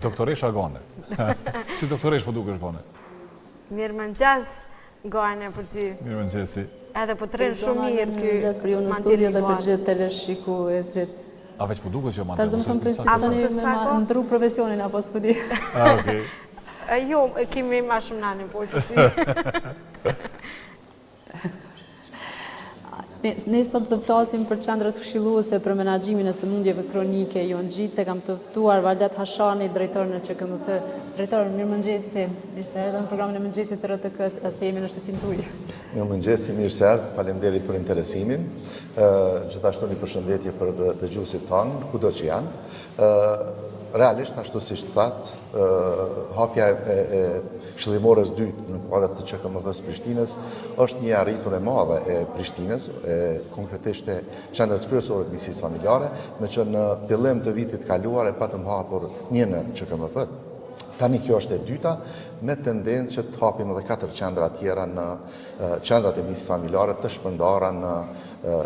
Doktoresha Gane. Si doktoresh po dukesh Gane? Mirë mëngjes, Gane për ty. Mirë mëngjesi. Edhe po tren shumë mirë ky. Mirë mëngjes për ju në studio dhe për gjithë teleshikuesit. A veç po duket që Tash do të them pse me ndru profesionin apo s'po di. Okej. Jo, kemi më shumë na nevojë ty. Ne sot të flasim për qendrat këshilluese për menaxhimin e sëmundjeve kronike. Jo ngjitse kam të ftuar Valdet Hashani, drejtorin e ÇKMF. Drejtor, mirëmëngjesi. Mirë se erdhën në programin e mëngjesit të RTK-s, sepse jemi në shtëpinë tuaj. Mirëmëngjesi, mirë se erdhët. Faleminderit për interesimin. Gjithashtu një përshëndetje për dëgjuesit tanë, kudo që janë. Realisht, ashtu si thatë, hapja e këshillimores dytë në kuadër të ÇKMF-s Prishtinës është një arritur e madhe e Prishtinës, konkretisht e qendrës kryesore të mjekësisë familjare, me që në fillim të vitit kaluar e patëm hapur një në ÇKMF. Tani kjo është e dyta, me tendencë që të hapim edhe 4 qendra tjera në qendrat e mjekësisë familjare të shpërndara në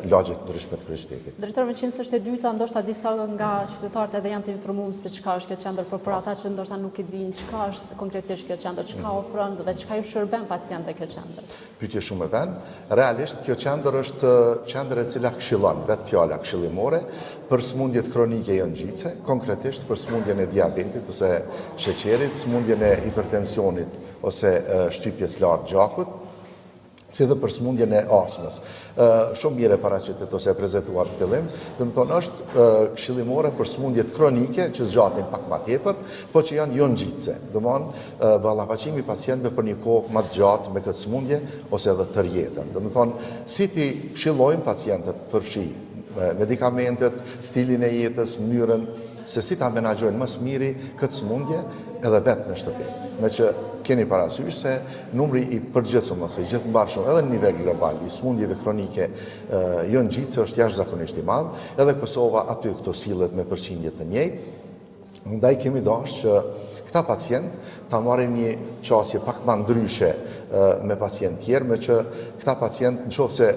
lagje të ndryshme të kryeqytetit. Drejtor, me qenë se është e dyta, ndoshta disa nga qytetarët edhe janë të informuar se çka është kjo qendër, por për ata që ndoshta nuk e dinë çka është konkretisht kjo qendër, çka ofron dhe çka ju shërben pacientëve kjo qendër. Pyetje shumë e ven. Realisht kjo qendër është qendër e cila këshillon, vetë fjala këshillimore, për sëmundjet kronike jo ngjitse, konkretisht për sëmundjen e diabetit ose sheqerit, sëmundjen e hipertensionit ose shtypjes lartë gjakut, si dhe për sëmundjen e astmës. Shumë mirë e paraqitet ose e prezentuar në fillim, dhe më thonë është këshillimore për sëmundjet kronike që zgjatin pak ma tepër, po që janë jo ngjitse. Domthonë ballafaqimi i pacientëve për një kohë më të gjatë me këtë sëmundje ose edhe tërë jetën. Do të thonë si ti këshillojmë pacientët përfshi medikamentet, stilin e jetës, mënyrën se si ta menaxhojnë më së miri këtë sëmundje edhe vetë në shtëpi. Me që keni parasysh se numri i përgjithshëm ose gjithë mbarshëm edhe në nivel global i sëmundjeve kronike jo ngjitse është jashtëzakonisht i madh, edhe Kosova aty këto sillet me përqindje të njëjtë. Ndaj kemi dashur që këta pacient ta marrin një qasje pak më ndryshe me pacient tjerë, me që këta pacient nëse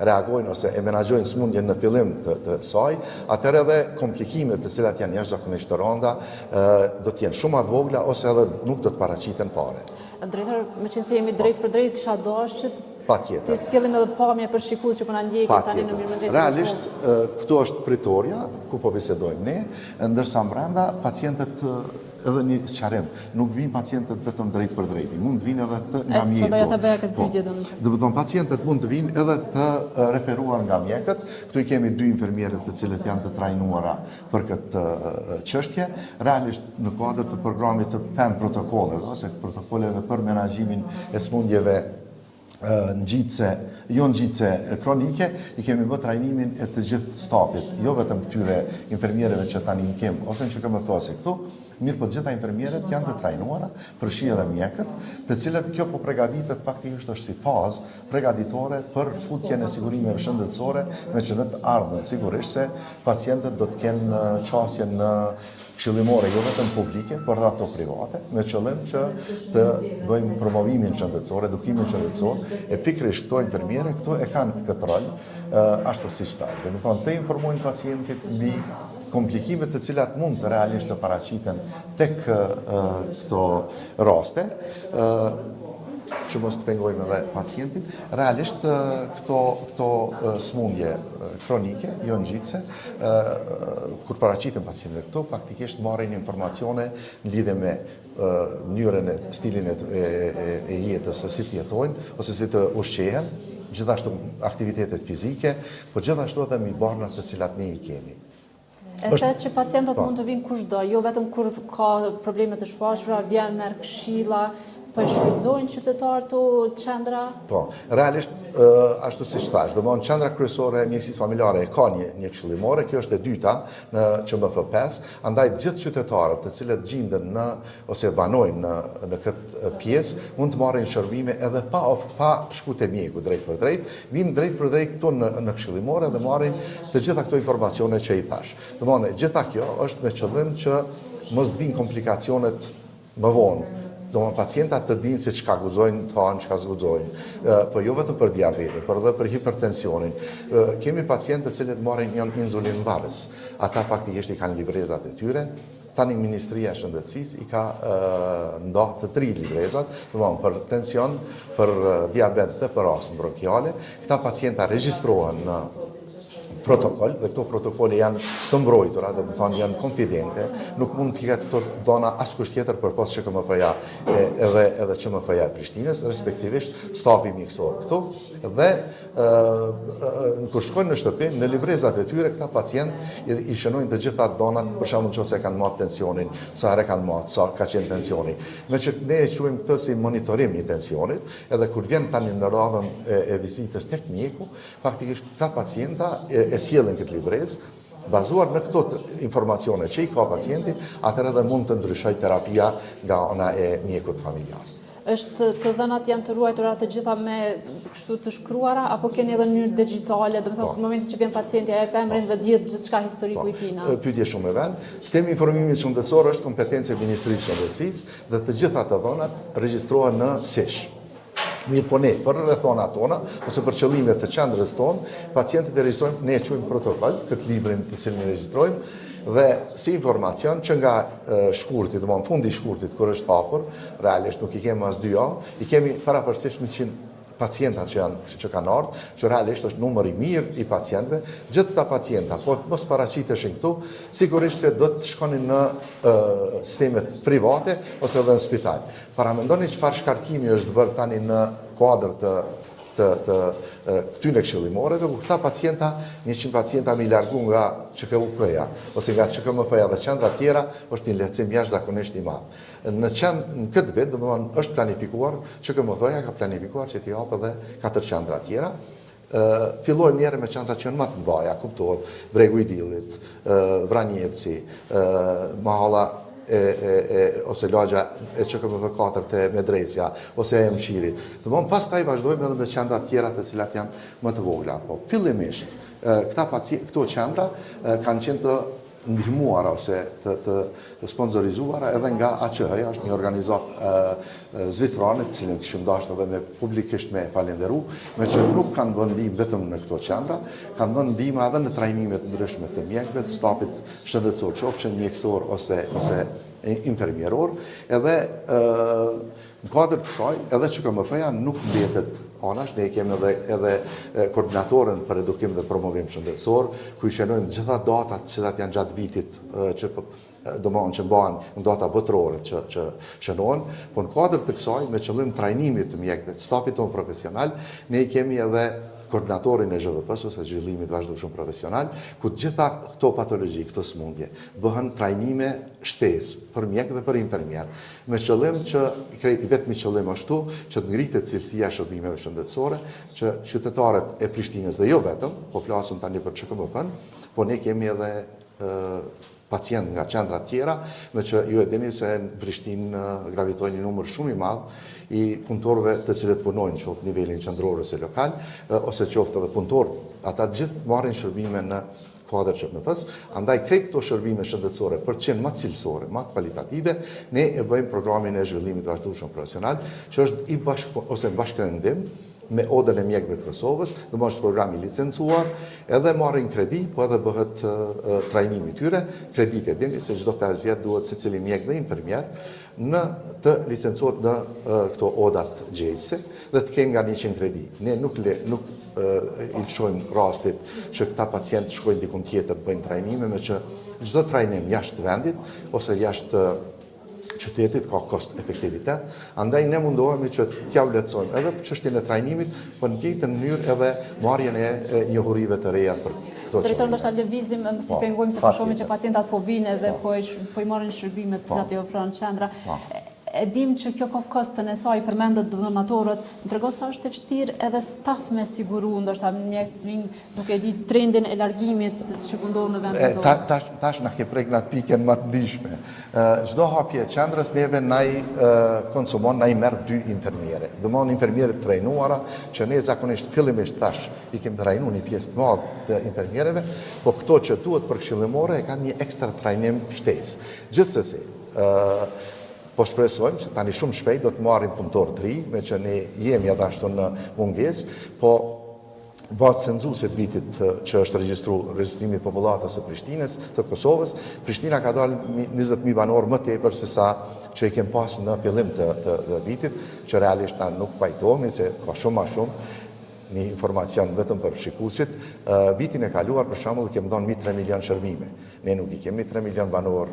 reagojnë ose e menaxhojnë sëmundjen në fillim të saj, atëherë edhe komplikimet të cilat janë jashtëzakonisht të rënda do të jenë shumë të vogla ose edhe nuk do të paraqiten fare. Drejtor, me qenë se jemi drejt për drejt, kisha dashur që Patjetër. të sjellim edhe pamje për shikues që po na ndjekin tani në mirëmëngjesin. Realisht, këtu është pritoria, ku po bisedojmë ne, ndërsa brenda pacientët edhe një sqarim, nuk vinë pacientët vetëm drejt për drejt, mund të vinë edhe të nga mjeku. Sot doja ta bëja këtë pyetje domethënë. Do të thonë pacientët mund të vinë edhe të referuar nga mjekët. Këtu i kemi 2 infermierët të cilët janë të trajnuara për këtë çështje. Realisht në kuadër të programit të PEM protokolleve ose protokolleve për menaxhimin e sëmundjeve ngjitse, jo ngjitse kronike, i kemi bërë trajnimin e të gjithë stafit, jo vetëm këtyre infermierëve që tani i kem, ose në ÇKMF ose këtu, mirë po të gjitha infermierët janë të trajnuara, përfshi edhe mjekët, të cilët kjo po përgatitet faktikisht është si fazë përgatitore për futjen e sigurimeve shëndetësore, me që në të ardhmen sigurisht se pacientët do të kenë qasjen në këshillimore jo vetëm publike, por edhe ato private, me qëllim që të bëjmë promovimin shëndetësor, edukimin shëndetësor, e pikërisht këto infermiere këto e kanë këtë rol, ashtu siç thash. Do të thonë të informojnë pacientit mbi komplikimet të cilat mund të realisht të paraqiten tek këto raste, që mos të pengojmë edhe pacientin. Realisht këto sëmundje kronike, jo ngjitse, kur paraqiten pacientëve këto, faktikisht marrin informacione në lidhje me mënyrën e stilin e jetës, se si të jetojnë ose si të ushqehen, gjithashtu aktivitetet fizike, por gjithashtu edhe mbi barnat të cilat ne i kemi. E the që pacientët mund të vinë kushdo, jo vetëm kur ka probleme të shfaqura, vjen merr këshilla, po e shfrytëzojnë qytetarët të qendra? Po, realisht ashtu siç thash, domthonë qendra kryesore e mjekësisë familjare e ka një këshillimore, kjo është e dyta në ÇMF5, andaj gjithë qytetarët të cilët gjenden në ose banojnë në këtë pjesë mund të marrin shërbime edhe pa shku te mjeku drejt për drejt, vinë drejt për drejt këtu në këshillimore dhe marrin të gjitha këto informacione që i thash. Domthonë gjitha kjo është me qëllim që mos të vinë komplikacionet më vonë. Domthonë pacientat të dinë se çka guxojnë të hanë, çka zguxojnë, po jo vetëm për diabetin, por edhe për hipertensionin. Kemi pacientë të cilët marrin janë insulinbarës. Ata faktikisht i kanë librezat e tyre, tani Ministria e Shëndetësisë i ka ndohë të 3 librezat, për tension, për diabet dhe për astmë bronkiale. Këta pacienta regjistrohen në protokoll, dhe këto protokolle janë të mbrojtura, dhe më thonë janë konfidente, nuk mund të ketë të dona askush tjetër për pas QKMF-ja edhe QMF-ja e Prishtinës, respektivisht stafi mjekësor këtu, dhe kur shkojnë në shtëpi, në librezat e tyre, këta pacient i shënojnë të gjitha donat, për shembull nëse kanë marrë tensionin, sa herë kanë marrë, sa ka qenë tensioni. Me që ne e quajmë këtë si monitorim i tensionit, edhe kur vjen tani në radhën e vizitës tek mjeku, faktikisht këta pacienta e sjellin këtë librez, bazuar në këto informacione që i ka pacienti, atëherë edhe mund të ndryshojë terapia nga ana e mjekut familjar. Është të dhënat janë të ruajtura të gjitha me kështu të shkruara, apo keni edhe në mënyrë digjitale, do të thonë në momentin që vjen pacienti e emrin dhe dihet gjithçka historiku i tij. Pyetje shumë e vend. Sistemi i informimit shëndetësor është kompetencë e Ministrisë së Shëndetësisë dhe të gjitha të dhënat regjistrohen në SISH. Mirë po ne, për rrethona tona, ose për qëllimet të qendrës tonë, pacientët e registrojmë, ne e quajmë protokoll, këtë librin të cilin e registrojmë, dhe si informacion që nga shkurtit, do të thonë fundi i shkurtit kur është hapur, realisht nuk i kemi as 2 javë, i kemi parapërsisht 100 pacientat që kanë ardhur, që realisht është numër i mirë i pacientëve, gjithë këta pacienta, po mos paraqiteshin këtu, sigurisht se do të shkonin në sistemet private ose edhe në spital. Paramendoni çfarë shkarkimi është bërë tani në kuadër të këtyre këshillimoreve, ku këta pacienta, 100 pacienta mi largu nga QKUK-ja, ose nga QKMF-ja dhe qendra tjera, është një lehtësim jashtëzakonisht i madh. Në këtë vit, domethënë, është planifikuar, QKMF-ja ka planifikuar që t'i japë edhe 4 qendra tjera. Fillojmë njerë me qendra që janë më të mëdha, kuptohet, Bregu i Dillit, Vranjevci, Mahalla ose lagja e QKMF-4 të Medresja, ose e Mshirit. Pastaj vazhdojmë edhe me qendra tjera të cilat janë më të vogla. Po fillimisht, këto qendra kanë qenë të ndihmuara ose të sponsorizuara edhe nga AQH-ja, është një organizatë zvistrane, të cilën kishim dashur edhe publikisht me falenderu, me që nuk kanë vënë ndihmë vetëm në këto qendra, kanë dhënë ndihmë edhe në trajnimet ndryshme të mjekëve, të stafit shëndetësor, qofshin mjekësor ose infermieror, edhe në kuadër të kësaj, edhe QKMF-ja nuk mbetet anash, ne kemi edhe koordinatorën për edukim dhe promovim shëndetësor, ku i shënojmë gjitha datat që janë gjatë vitit që që mbahen në data botërore që shënohen, po në kuadër të kësaj, me qëllim trajnimit të mjekëve, të stafit tonë profesional, ne kemi edhe koordinatorin e ZHVP-s ose zhvillimit vazhdueshëm profesional, ku gjitha këto patologji, këto smundje, bëhen trajnime shtesë për mjek dhe për infermier, me qëllim që, vetëmi qëllim ashtu, që të ngritet cilësia e shërbimeve shëndetësore, që qytetarët e Prishtinës dhe jo vetëm, po flasëm tani për QKMF-n, po ne kemi edhe pacient nga qendra tjera, me që ju e dini se në Prishtinë gravitojnë një numër shumë i madh i punëtorëve të cilët punojnë qoftë nivelin qendror ose lokal, ose qoftë edhe punëtorët, ata gjithë marrin shërbime në kuadër QKMF-s, andaj krejt këto shërbime shëndetësore për të qenë më cilësore, më kvalitative, ne e bëjmë programin e zhvillimit vazhdueshëm profesional, që është në bashkërendim me Odën e Mjekëve të Kosovës, do është programi licencuar, edhe marrin kredi, po edhe bëhet trajnimi tyre, kredit e dini se çdo 5 vjet duhet secili mjek dhe infermier në të licencuat në këto odat gjejse dhe të kenë nga 100 kredi. Ne nuk i lëshojmë rastit që këta pacient shkojnë dikun tjetër të bëjnë trajnime, me që çdo trajnim jashtë vendit ose jashtë qytetit ka kost efektivitet, andaj ne mundohemi që t'ja vlerësojmë edhe çështjen e trajnimit, por në njëjtën mënyrë edhe marrjen e njohurive të reja për këto. Drejtor, ndoshta lëvizim, mos t'i pengojmë se po shohim që pacientat po vinë edhe po i marrin shërbimet të cilat i ofron qendra. E dim që kjo ka kostën e saj, përmendet donatorët, më tregon sa është e vështirë edhe staf me siguru, ndoshta mjekët nuk e di trendin e largimit që ndodh në vendin tonë. Tash na ke prek në atë pikën më të ndihshme. Çdo hapje e qendrës neve na i konsumon, na i merr 2 infermiere. Domthon infermierët të trajnuara, që ne zakonisht fillimisht tash i kemi trajnuar një pjesë të madhe të infermierëve, po këto që duhet për këshillimore kanë një ekstra trajnim shtesë. Gjithsesi, po shpresojmë që tani shumë shpejt do të marrim punëtor të ri, me që ne jemi edhe ashtu në mungesë, po bazë cenzuese të vitit që është regjistrimi i popullatës së Prishtinës, të Kosovës, Prishtina ka dalë 20.000 banor më tepër se sa që i kem pas në fillim të vitit, që realisht na nuk pajtohemi se ka shumë më shumë. Një informacion vetëm për shikuesit, vitin e kaluar për shembull kemi dhënë mbi 3 milion shërbime. Ne nuk i kemi 3 milion banor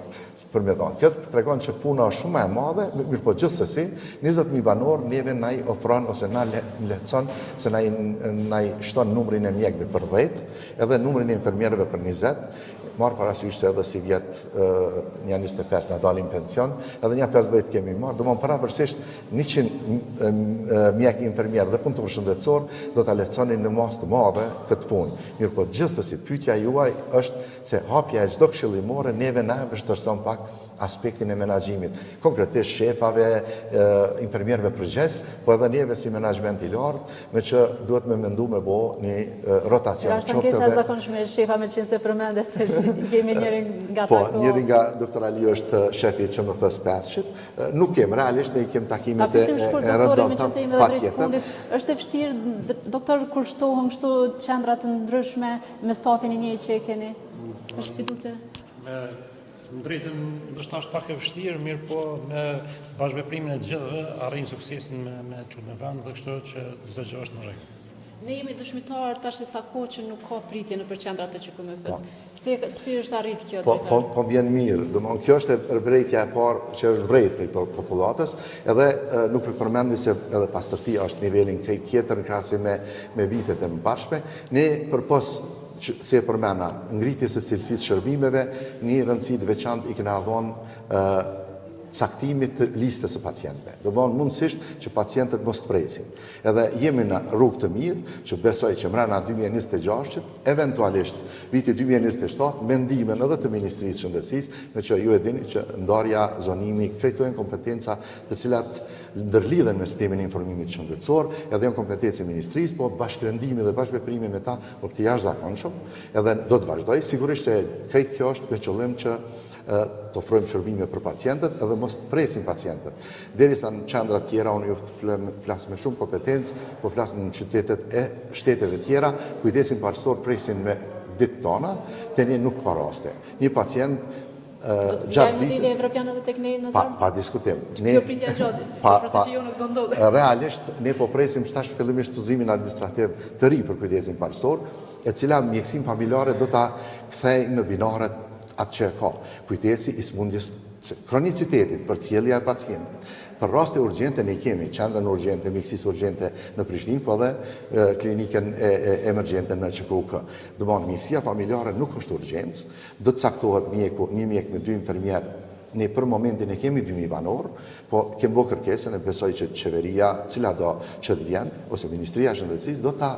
për me dhënë. Kjo tregon që puna është shumë e madhe, mirë po gjithsesi 20.000 banor neve na i ofron ose na lehtëson se na i shton numrin e mjekëve për 10, edhe numrin e infermierëve për 20. Marë parasysh se edhe si vjetë një 25 në dalin pension, edhe një 50 kemi marë, do më pavarësisht 100 mjek infermierë dhe punëtor shëndetësor do të lehtësonin në mas të madhe këtë punë. Mirë po gjithsesi pyetja juaj është se hapja e çdo këshillimore neve na vështirëson pak aspektin e menaxhimit. Konkretisht shefave, infermierëve përgjegjës, po edhe neve si menaxhment i lartë, me që duhet me mendu me bo një rotacion. Është ankesa e zakonshme shefa me qenë se përmendet se kemi njërin nga Po, takto. njëri nga doktor Ali është shefi që më thës 500. Nuk kem realisht, ne i kem takimet Ta pysim shkurt doktorin me qenë se jemi edhe drejt fundit. Është e vështirë doktor kur shtohen kështu qendra të ndryshme me stafin e njëjtë që e keni? Është sfiduese? Në drejtën, ndoshta është pak e vështirë, mirë po me bashkëveprimin e të gjithëve arrijnë suksesin me çunë në vend dhe kështu që çdo gjë është në rregull. Ne jemi dëshmitar tash sa kohë që nuk ka pritje në qendrat të QKMF-s. Si është arrit kjo drejtore? Po vjen mirë. Domthonjë kjo është vërejtja e parë që është vrejt për popullatës, edhe nuk e përmendi se edhe pastërtia është nivelin krejt tjetër në krahasim me vitet e mëparshme. Ne përpos si e përmena, ngritjes së cilësisë shërbimeve, një rëndësi të veçantë i kena dhënë caktimit të listës së pacientëve. Do bëhen mundësisht që pacientët mos të presin. Edhe jemi në rrugë të mirë, që besoj që mrena 2026, eventualisht viti 2027, mendimin edhe të Ministrisë Shëndetësisë, me që ju e dini që ndarja zonimi krejtojnë kompetenca të cilat ndërlidhen me sistemin e informimit shëndetësor, edhe janë kompetencë e Ministrisë, po bashkërendimi dhe bashkëveprimi me ta për të jashtëzakonshëm, edhe do të vazhdoj. Sigurisht se krejt kjo është me qëllim që të ofrojmë shërbime për pacientët edhe mos të presin pacientët. Derisa në qendra tjera, unë ju flas me shumë kompetencë, po flas në qytetet e shteteve tjera, kujdesin parësor presin me ditë tona, te një nuk ka raste. Një pacient Do të vijë modeli evropian edhe tek ne në pa diskutim. Kjo pritja gjatë, përse që jo nuk do ndodhe. Realisht, ne po presim shtash fillimisht udhëzimin administrativ të ri për kujdesin parësor, e cila mjekësim familjare do ta kthej në binaret atë që ka. Kujdesi i smundjes kronicitetit për cjellja e pacientit. Për raste urgjente ne kemi qendrën urgjente, mjekësisë urgjente në Prishtinë, po edhe klinikën emergjente në QKUK. Do të thonë mjekësia familjare nuk është urgjencë, do të caktohet mjeku, një mjek me 2 infermierë. Ne për momentin e kemi 2000 banor, po kemi bërë kërkesën e besoj që qeveria, cila do që të vjen, ose Ministria e Shëndetësisë, do ta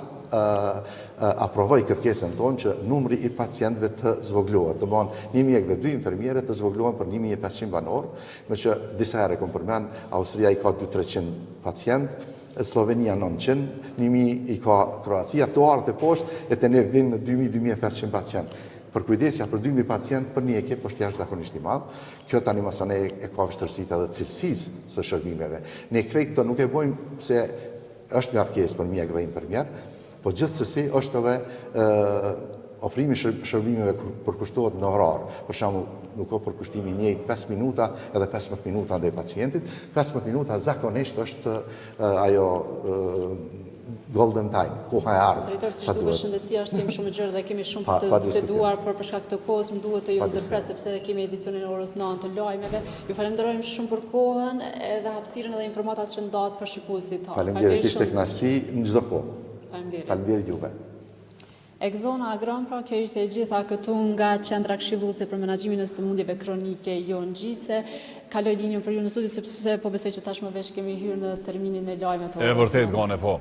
aprovoj kërkesën tonë që numri i pacientëve të zvoglohet. Të banë 1 mjek dhe 2 infermiere të zvoglohen për 1500 banor, me që disa herë kompërmen, Austria i ka 200-300 pacientë, Slovenia 900, 1000 i ka Kroacia, të artë e poshtë, e të ne vinë në 2000-2500 pacientë. Për kujdesja për 2000 pacientë për një ekip është jashtëzakonisht i madh. Kjo tani masane e ka vështirësitë edhe cilësisë së shërbimeve. Ne krejt të nuk e bojmë se është ngarkesë për mjek dhe infermier, po gjithsesi është edhe ofrimi shërbimeve përkushtohet në orar. Për shembull, nuk ka përkushtimi njëjtë 5 minuta edhe 15 minuta ndaj pacientit. 15 minuta zakonisht është ajo golden time, koha e ardhur. Drejtor, si duket shëndetësia është temë shumë e gjerë dhe kemi shumë për të biseduar, por për shkak të kohës më duhet të ju ndërpres sepse kemi edicionin e orës 9 të lajmeve. Ju falenderojmë shumë për kohën edhe hapësirën edhe informatat që ndahet për shikuesit tanë. Faleminderit, ishte kënaqësi në çdo kohë. Faleminderit juve. Exona Agron, pra kjo ishte e gjitha këtu nga Qendra Këshilluese për Menaxhimin e Sëmundjeve Kronike Jon Gjice. Kaloj linjën për ju në studio sepse po besoj që tashmë vesh kemi hyrë në terminin e lajmeve të orës. E vërtet gone po.